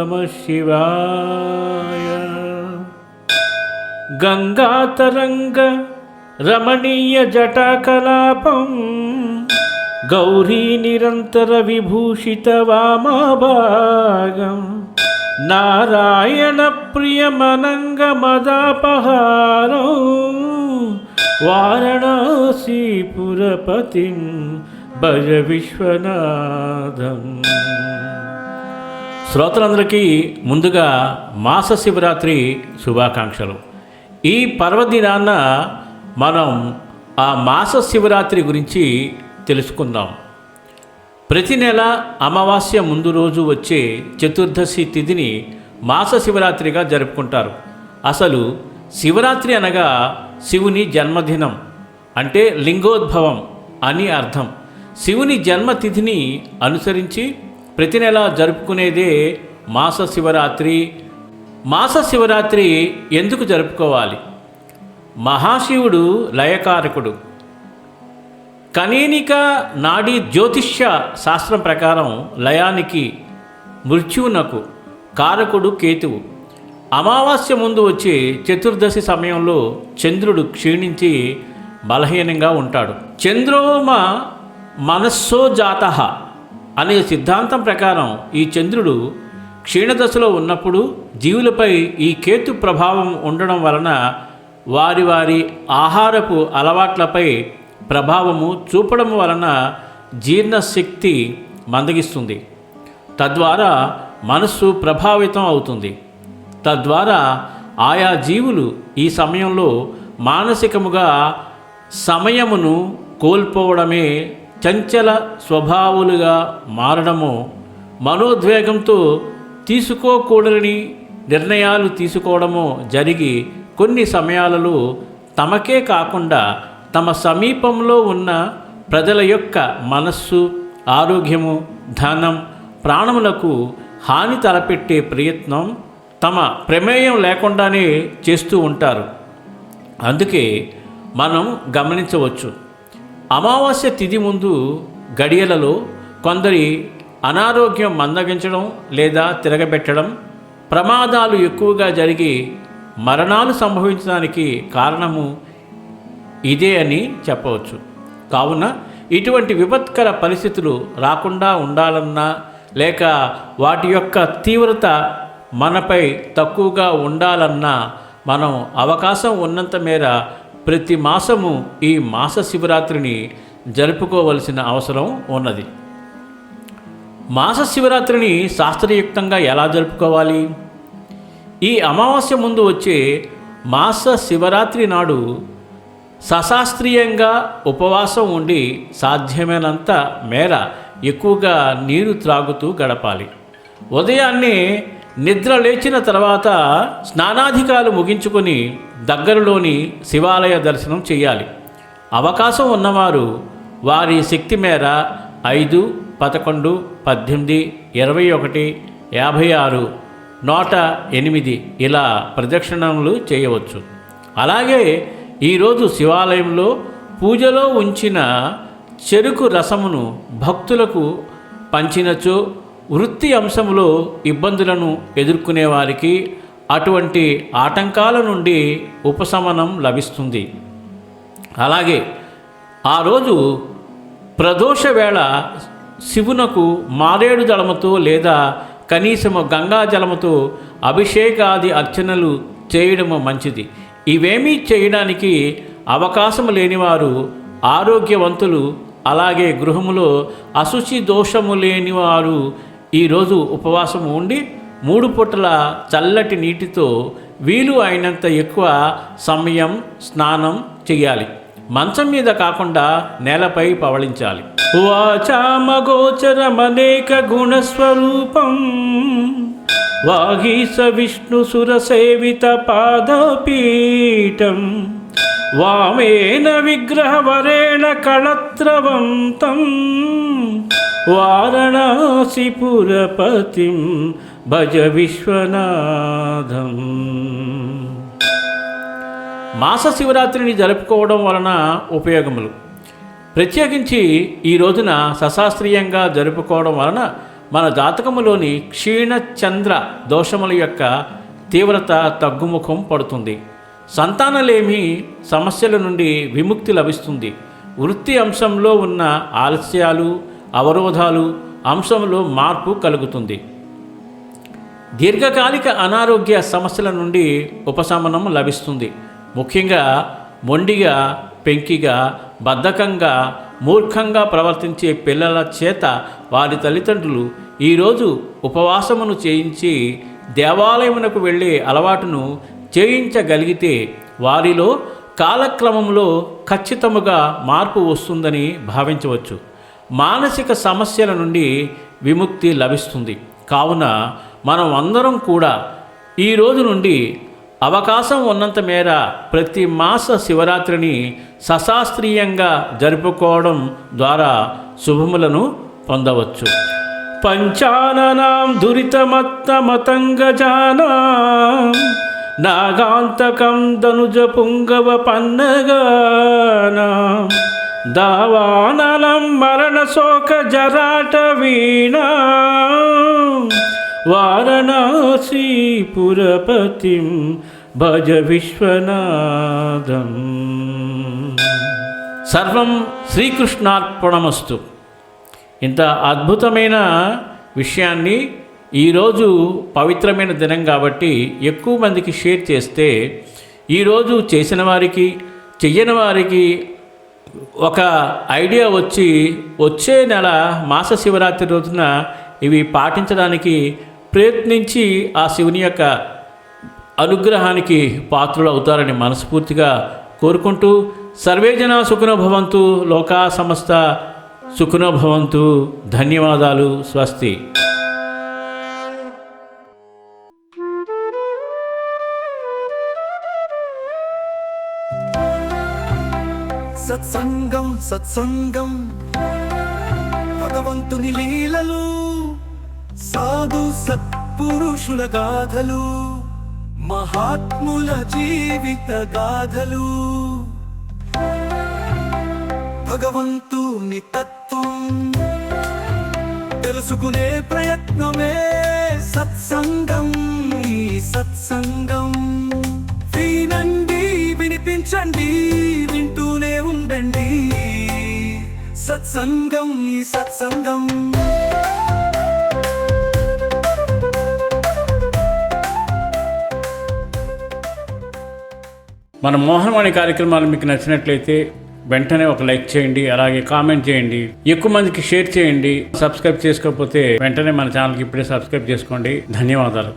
నమః శివాయ. గంగాతరంగ రమణీయ జటాకలాపం గౌరీ నిరంతర విభూషిత వామభాగం నారాయణ ప్రియమనంగ మదాపహారం వారణాసీపురపతిం భజ విశ్వనాథం. శ్రోతలందరికీ ముందుగా మాస శివరాత్రి శుభాకాంక్షలు. ఈ పర్వదినాన మనం ఆ మాస శివరాత్రి గురించి తెలుసుకుందాం. ప్రతి నెల అమావాస్య ముందు రోజు వచ్చే చతుర్దశి తిథిని మాస శివరాత్రిగా జరుపుకుంటారు. అసలు శివరాత్రి అనగా శివుని జన్మదినం అంటే లింగోద్భవం అని అర్థం. శివుని జన్మతిథిని అనుసరించి ప్రతి నెల జరుపుకునేదే మాస శివరాత్రి. మాస శివరాత్రి ఎందుకు జరుపుకోవాలి? మహాశివుడు లయకారకుడు. కనేనిక నాడీ జ్యోతిష్య శాస్త్రం ప్రకారం లయానికి మృత్యువునకు కారకుడు కేతువు. అమావాస్య ముందు వచ్చే చతుర్దశి సమయంలో చంద్రుడు క్షీణించి బలహీనంగా ఉంటాడు. చంద్రోమ మనస్సో జాతః అనే సిద్ధాంతం ప్రకారం ఈ చంద్రుడు క్షీణదశలో ఉన్నప్పుడు జీవులపై ఈ కేతు ప్రభావం ఉండడం వలన వారి వారి ఆహారపు అలవాట్లపై ప్రభావము చూపడం వలన జీర్ణశక్తి మందగిస్తుంది. తద్వారా మనస్సు ప్రభావితం అవుతుంది. తద్వారా ఆయా జీవులు ఈ సమయంలో మానసికముగా సమయమును కోల్పోవడమే, చంచల స్వభావులుగా మారడము, మనోద్వేగంతో తీసుకోకూడని నిర్ణయాలు తీసుకోవడము జరిగి కొన్ని సమయాలలో తమకే కాకుండా తమ సమీపంలో ఉన్న ప్రజల యొక్క మనస్సు, ఆరోగ్యము, ధనం, ప్రాణములకు హాని తలపెట్టే ప్రయత్నం తమ ప్రమేయం లేకుండానే చేస్తూ ఉంటారు. అందుకే మనం గమనించవచ్చు, అమావాస్య తిథి ముందు గడియలలో కొందరి అనారోగ్యం మందగించడం లేదా తిరగబెట్టడం, ప్రమాదాలు ఎక్కువగా జరిగి మరణాలు సంభవించడానికి కారణము ఇదే అని చెప్పవచ్చు. కావున ఇటువంటి విపత్కర పరిస్థితులు రాకుండా ఉండాలన్నా లేక వాటి యొక్క తీవ్రత మనపై తక్కువగా ఉండాలన్నా మనం అవకాశం ఉన్నంత మేర ప్రతి మాసము ఈ మాస శివరాత్రిని జరుపుకోవలసిన అవసరం ఉన్నది. మాస శివరాత్రిని శాస్త్రయుక్తంగా ఎలా జరుపుకోవాలి? ఈ అమావాస్య ముందు వచ్చే మాస శివరాత్రి నాడు సశాస్త్రీయంగా ఉపవాసం ఉండి సాధ్యమైనంత మేర ఎక్కువగా నీరు త్రాగుతూ గడపాలి. ఉదయాన్నే నిద్ర లేచిన తర్వాత స్నానాధికాలు ముగించుకొని దగ్గరలోని శివాలయ దర్శనం చేయాలి. అవకాశం ఉన్నవారు వారి శక్తి మేర 5, 11, 18, 21, 56, 108 ఇలా ప్రదక్షిణములు చేయవచ్చు. అలాగే ఈరోజు శివాలయంలో పూజలో ఉంచిన చెరుకు రసమును భక్తులకు పంచినచో వృత్తి అంశంలో ఇబ్బందులను ఎదుర్కొనే వారికి అటువంటి ఆటంకాల నుండి ఉపశమనం లభిస్తుంది. అలాగే ఆ రోజు ప్రదోష వేళ శివునకు మారేడు దళముతో లేదా కనీసము గంగాజలముతో అభిషేకాది అర్చనలు చేయడము మంచిది. ఇవేమీ చేయడానికి అవకాశం లేనివారు, ఆరోగ్యవంతులు, అలాగే గృహములో అశుచి దోషము లేనివారు ఈరోజు ఉపవాసం ఉండి 3 పూటల చల్లటి నీటితో వీలు అయినంత ఎక్కువ సమయం స్నానం చేయాలి. మంచం మీద కాకుండా నేలపై పవళించాలి. వాచామగోచరమనేక గుణస్వరూపం వాగీస విష్ణు సురసేవిత పాదపీఠం వామేన విగ్రహవరేణ కళత్రవంతం వారణాసిపురపతిం భజ విశ్వనాథం. మాస శివరాత్రిని జరుపుకోవడం వలన ఉపయోగములు. ప్రత్యేకించి ఈ రోజున సశాస్త్రీయంగా జరుపుకోవడం వలన మన జాతకములోని క్షీణ చంద్ర దోషముల యొక్క తీవ్రత తగ్గుముఖం పడుతుంది. సంతానలేమి సమస్యల నుండి విముక్తి లభిస్తుంది. వృత్తి అంశంలో ఉన్న ఆలస్యాలు, అవరోధాలు అంశంలో మార్పు కలుగుతుంది. దీర్ఘకాలిక అనారోగ్య సమస్యల నుండి ఉపశమనం లభిస్తుంది. ముఖ్యంగా మొండిగా, పెంకిగా, బద్ధకంగా, మూర్ఖంగా ప్రవర్తించే పిల్లల చేత వారి తల్లిదండ్రులు ఈరోజు ఉపవాసమును చేయించి దేవాలయమునకు వెళ్ళే అలవాటును చేయించగలిగితే వారిలో కాలక్రమంలో ఖచ్చితముగా మార్పు వస్తుందని భావించవచ్చు. మానసిక సమస్యల నుండి విముక్తి లభిస్తుంది. కావున మనం అందరం కూడా ఈ రోజు నుండి అవకాశం ఉన్నంత మేర ప్రతి మాస శివరాత్రిని సశాస్త్రీయంగా జరుపుకోవడం ద్వారా శుభములను పొందవచ్చు. పంచాననాం దురితమత్తమతంగజానాం నాగాంతకం ధనుజ పుంగవ పన్నగానాం దావానలం మరణ శోక జరాట వీణా వారణాసీపురపతిం భజ విశ్వనాథం. సర్వం శ్రీకృష్ణార్పణమస్తు. ఇంత అద్భుతమైన విషయాన్ని ఈరోజు పవిత్రమైన దినం కాబట్టి ఎక్కువ మందికి షేర్ చేస్తే ఈరోజు చేసిన వారికి, చెయ్యని వారికి ఒక ఐడియా వచ్చి వచ్చే నెల మాస శివరాత్రి రోజున ఇవి పాటించడానికి ప్రయత్నించి ఆ శివుని యొక్క అనుగ్రహానికి పాత్రలు అవుతారని మనస్ఫూర్తిగా కోరుకుంటూ సర్వే జనా సుఖినో భవంతు, లోకా సమస్త సుఖినో భవంతు. ధన్యవాదాలు. స్వస్తి. సత్సంగం సత్సంగం భగవంతుని లీలలు, సాధు సత్పురుషుల గాథలు, మహాత్ముల జీవిత గాథలు, భగవంతుని తత్వం తెలుసుకునే ప్రయత్నమే సత్సంగం. ఈ సత్సంగం వినండి, వినిపించండి, వింటూనే ఉండండి. సత్సంగం, ఈ సత్సంగం. మన మోహనవాణి కార్యక్రమాలు మీకు నచ్చినట్లయితే వెంటనే ఒక లైక్ చేయండి, అలాగే కామెంట్ చేయండి, ఎక్కువ మందికి షేర్ చేయండి. సబ్స్క్రైబ్ చేసుకోకపోతే వెంటనే మన ఛానల్కి ఇప్పుడే సబ్స్క్రైబ్ చేసుకోండి. ధన్యవాదాలు.